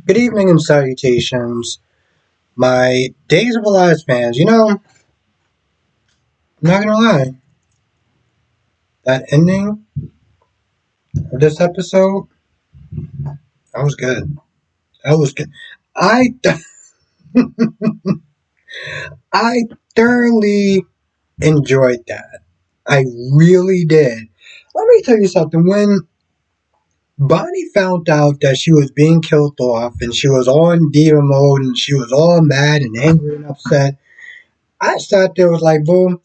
Good evening and salutations, my Days of Our Lives fans. I'm not gonna lie, that ending of this episode, that was good. That was good. I I thoroughly enjoyed that. I really did. Let me tell you something. When Bonnie found out that she was being killed off, and she was on diva mode, and she was all mad and angry and upset, I sat there was like, boom.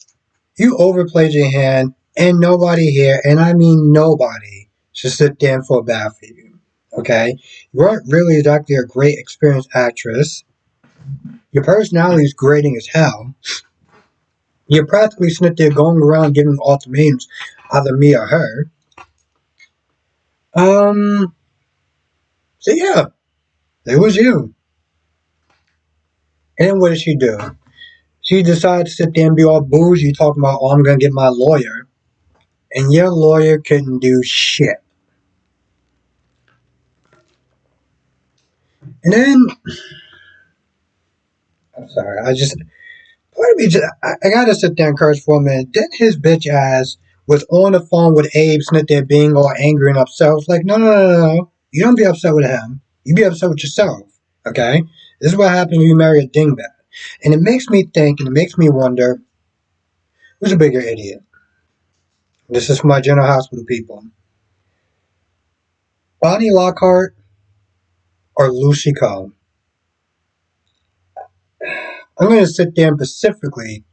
You overplayed your hand, and nobody here, and I mean nobody, should sit there and feel bad for you. Okay? You weren't really exactly a great experienced actress. Your personality is grating as hell. You're practically sitting there going around giving ultimatums, either me or her. Um, so yeah, it was you. And then what did she do? She decided to sit there and be all bougie, talking about, oh, I'm gonna get my lawyer. And your lawyer couldn't do shit. And then, I'm sorry, part of me just, I gotta sit there and curse for a minute. Then his bitch ass was on the phone with Abe, sitting there being all angry and upset. I was like, no, no, no, no, no. You don't be upset with him. You be upset with yourself. Okay? This is what happens when you marry a dingbat. And it makes me think and it makes me wonder who's a bigger idiot? This is for my General Hospital people. Bonnie Lockhart or Lucy Coe? I'm going to sit there and specifically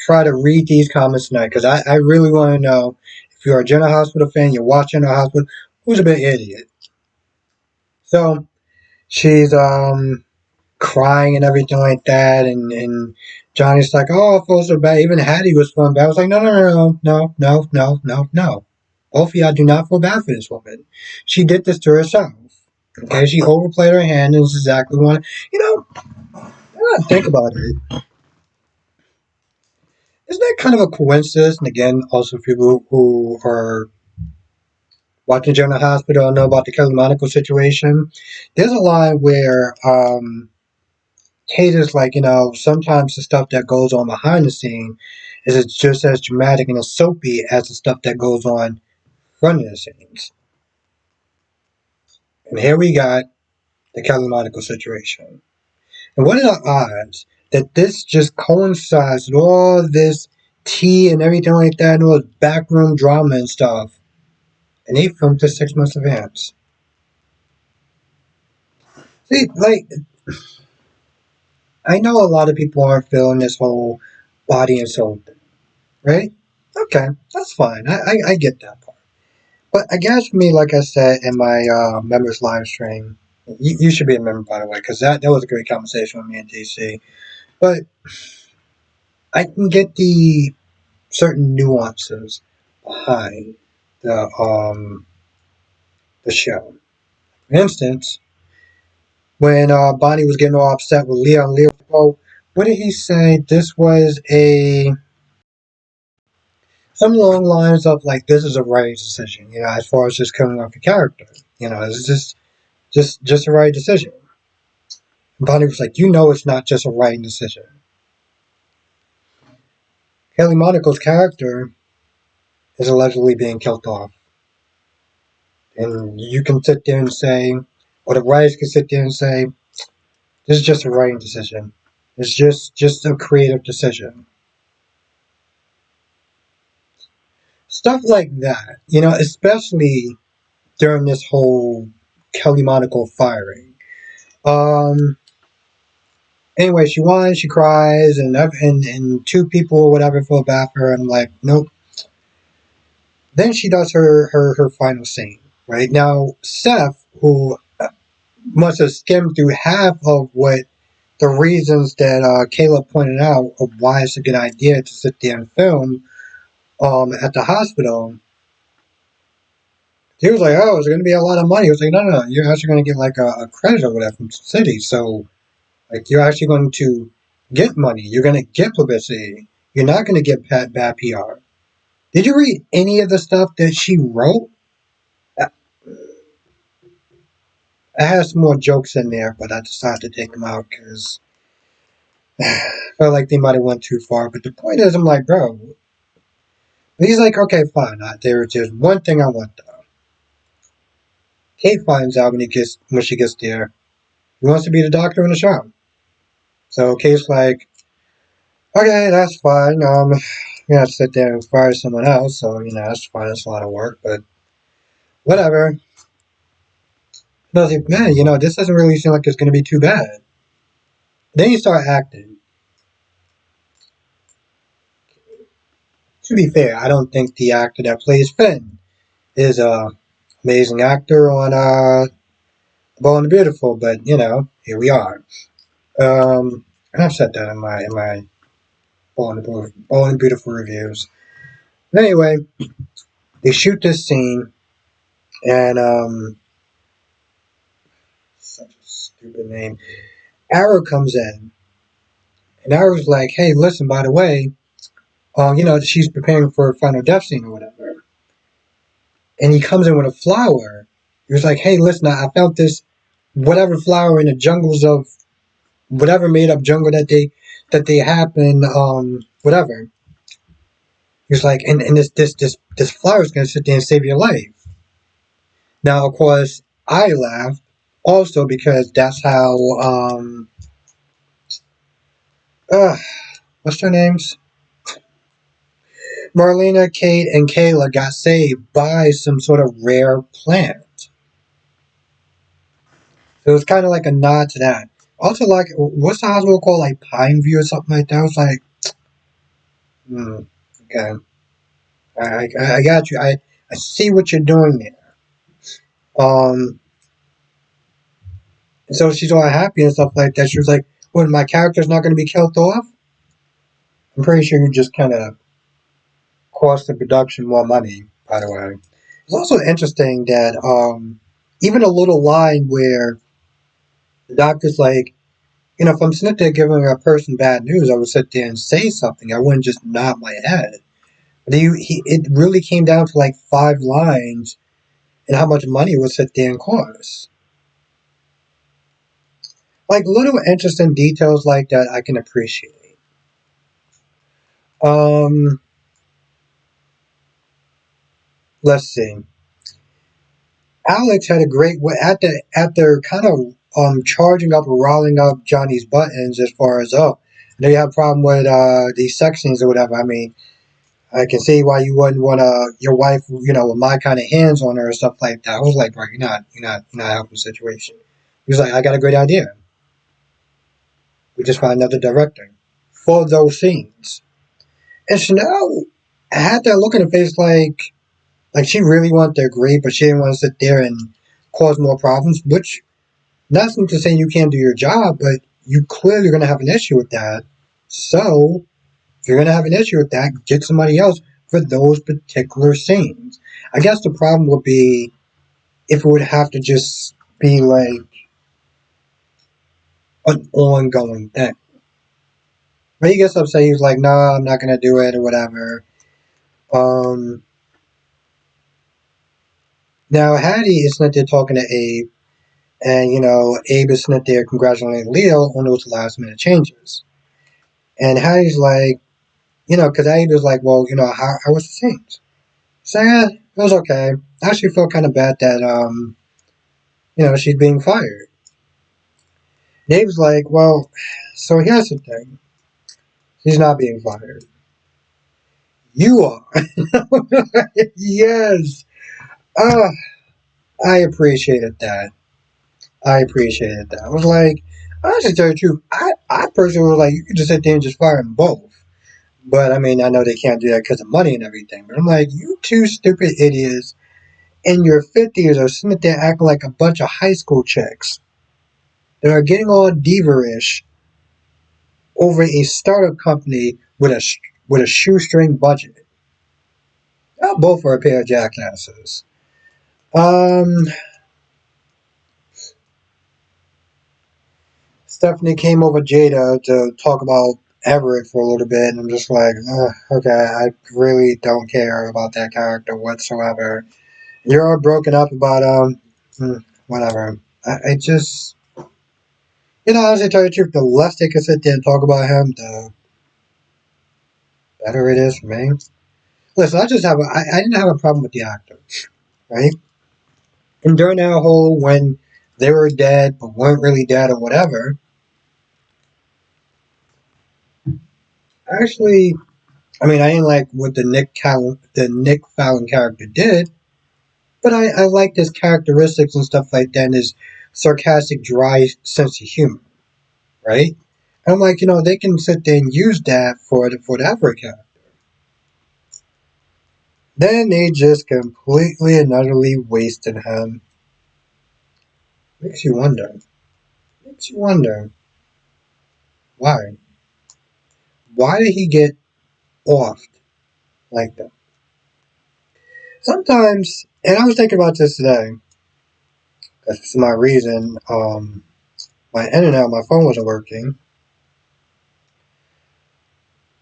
try to read these comments tonight because I really want to know if you're a General Hospital fan, you're watching General Hospital, who's a big idiot? So she's crying and everything like that, and Johnny's like, oh, I feel so bad. Even Hattie was feeling bad. I was like, no, no, no, no, no, no, no, no. Both of y'all do not feel bad for this woman. She did this to herself. Okay, she overplayed her hand, and this is exactly what I gotta think about it. Isn't that kind of a coincidence? And again, also people who are watching General Hospital know about the Kelly Monaco situation. There's a line where Kate is like, sometimes the stuff that goes on behind the scene is it's just as dramatic and as soapy as the stuff that goes on in front of the scenes. And here we got the Kelly Monaco situation. And what are the odds that this just coincides with all this tea and everything like that and all this backroom drama and stuff? And they filmed this 6 months advance. See, like, I know a lot of people aren't feeling this whole body and soul thing, right? Okay, that's fine. I get that part. But I guess for me, like I said in my members live stream, you should be a member, by the way, because that was a great conversation with me and DC. But I can get the certain nuances behind the show. For instance, when Bonnie was getting all upset with Leo, oh, what did he say? This was a something along the lines of like this is a right decision, as far as just coming off the character. It's just a right decision. And Bonnie was like, it's not just a right decision. Kelly Monaco's character is allegedly being killed off. And you can sit there and say, or the writers can sit there and say, this is just a writing decision. It's just a creative decision. Stuff like that, especially during this whole Kelly Monaco firing. Um, Anyway, she whines, she cries, and two people or whatever feel bad for her. And I'm like, nope. Then she does her final scene. Right now, Seth, who must have skimmed through half of what the reasons that Caleb pointed out of why it's a good idea to sit there and film at the hospital. He was like, oh, it's going to be a lot of money. He was like, no, no, no, you're actually going to get like a credit or whatever from the city. So, like, you're actually going to get money. You're going to get publicity. You're not going to get bad PR. Did you read any of the stuff that she wrote? I had some more jokes in there, but I decided to take them out because I felt like they might have went too far. But the point is, I'm like, bro. He's like, okay, fine. There's just one thing I want though. Kate finds out when she gets there, he wants to be the doctor in the show. So Kate's like, okay, that's fine. You have to sit there and fire someone else. So that's fine. It's a lot of work, but whatever. And I was like, man, this doesn't really seem like it's going to be too bad. Then you start acting. To be fair, I don't think the actor that plays Finn is a amazing actor on Bold and the Beautiful, but here we are. And I've said that in my Bold and Beautiful reviews. But anyway, they shoot this scene, and such a stupid name. Arrow comes in, and Arrow's like, "Hey, listen, by the way, she's preparing for a final death scene or whatever." And he comes in with a flower. He was like, "Hey, listen, I found this whatever flower in the jungles of whatever made up jungle that they happen whatever." He was like, and this flower is gonna sit there and save your life. Now, of course, I laughed also because that's how uh, what's their names? Marlena, Kate, and Kayla got saved by some sort of rare plant. So it was kind of like a nod to that. Also, like, what's the hospital called? Like Pineview or something like that. I was like, okay, I got you. I see what you're doing there. Um, and so she's all happy and stuff like that. She was like, "What? My character's not going to be killed off?" I'm pretty sure you just kind of cost the production more money. By the way, it's also interesting that even a little line where the doctor's like, if I'm sitting there giving a person bad news, I would sit there and say something. I wouldn't just nod my head. But it really came down to like 5 lines and how much money it would sit there and cost. Like little interesting details like that, I can appreciate. Um, let's see. Alex had a great way after kind of charging up or riling up Johnny's buttons as far as I know you have a problem with these sex scenes or whatever. I mean, I can see why you wouldn't want your wife, with my kind of hands on her or stuff like that. I was like, bro, you're not helping the situation. He was like, I got a great idea. We just find another director for those scenes. And Chanel had that look in her face like she really wanted to agree, but she didn't want to sit there and cause more problems, which nothing to say you can't do your job, but you clearly are going to have an issue with that. So, if you're going to have an issue with that, get somebody else for those particular scenes. I guess the problem would be if it would have to just be like an ongoing thing. But he gets upset. He's like, "No, I'm not going to do it," or whatever. Um, Now, Hattie is not there talking to Abe, and Abe is not there congratulating Leo on those last minute changes. And Hattie's like, because Abe is like, well, how was the scenes? So yeah, it was okay. I actually felt kind of bad that she's being fired. Dave's like, well, so here's the thing. She's not being fired. You are. Yes. Uh, I appreciated that. I appreciated that. I was like, honestly, to tell you the truth, I personally was like, you could just sit there and just fire them both. But I mean, I know they can't do that because of money and everything. But I'm like, you two stupid idiots in your 50s are sitting there acting like a bunch of high school chicks that are getting all diva-ish over a startup company with a shoestring budget. Both are a pair of jackasses. Um, Stephanie came over Jada to talk about Everett for a little bit, and I'm just like, okay, I really don't care about that character whatsoever. You're all broken up about whatever. I just, honestly, tell you the truth, the less they can sit there and talk about him, the better it is for me. Listen, I didn't have a problem with the actor, right? And during that whole when they were dead but weren't really dead or whatever, actually, I mean, I didn't like what the Nick Fallon character did, but I liked his characteristics and stuff like that, and his sarcastic, dry sense of humor, right? And I'm like, they can sit there and use that for the Africa. Then they just completely and utterly wasted him. Makes you wonder. Makes you wonder why. Why did he get offed like that? Sometimes, and I was thinking about this today, because for some odd reason, my internet on my phone wasn't working.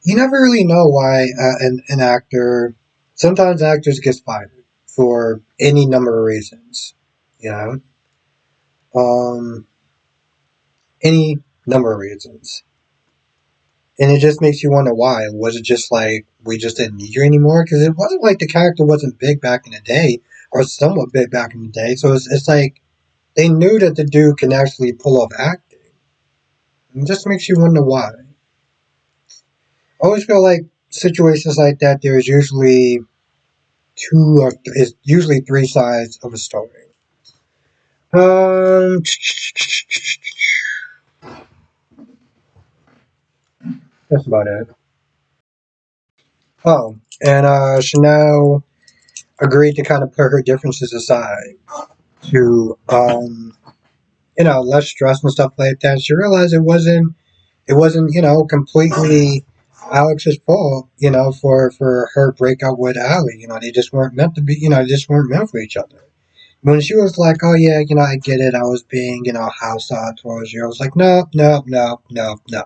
You never really know why an actor. Sometimes actors get fired for any number of reasons. You know, um, any number of reasons, and it just makes you wonder why. Was it just like we just didn't need you anymore? Because it wasn't like the character wasn't big back in the day, or somewhat big back in the day. So it's like they knew that the dude can actually pull off acting. It just makes you wonder why. I always feel like situations like that, there's usually is usually three sides of a story. Um, that's about it. Oh, and Chanel agreed to kind of put her differences aside to, less stress and stuff like that. She realized it wasn't, completely Alex's fault, for her breakup with Ali. They just weren't meant to be, they just weren't meant for each other. When she was like, "Oh yeah, I get it. I was being, hostile towards you." I was like, "No, no, no, no, no.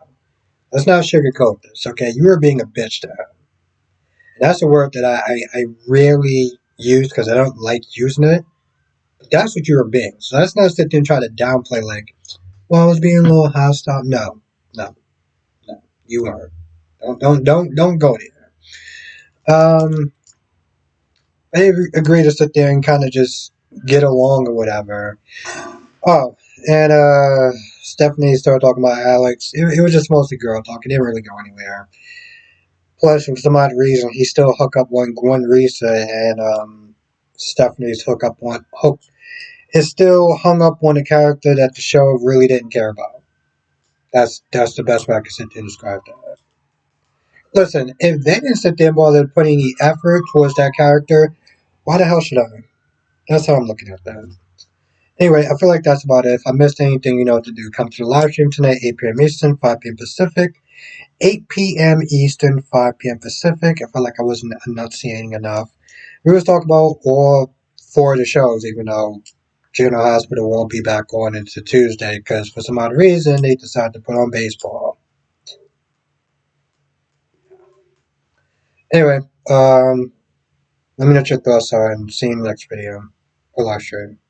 Let's not sugarcoat this, okay? You were being a bitch to her." And that's a word that I rarely use because I don't like using it. But that's what you were being. So let's not sit there and try to downplay like, "Well, I was being a little hostile." No, no, no. You weren't. Don't go there. They agree to sit there and kind of just get along or whatever. Oh, and Stephanie started talking about Alex. It was just mostly girl talk. It didn't really go anywhere. Plus, for some odd reason, he still hook up on Gwen Risa, and Stephanie's hook is still hung up on a character that the show really didn't care about. That's the best way I can sit there and describe that. Listen, if they didn't sit there and bother putting any effort towards that character, why the hell should I? That's how I'm looking at that. Anyway, I feel like that's about it. If I missed anything, you know what to do. Come to the live stream tonight, 8 p.m. Eastern, 5 p.m. Pacific. 8 p.m. Eastern, 5 p.m. Pacific. I felt like I wasn't enunciating enough. We was talking about all four of the shows, even though General Hospital won't be back on into Tuesday because for some odd reason they decided to put on baseball. Anyway, let me know what your thoughts are and see you in the next video or live stream.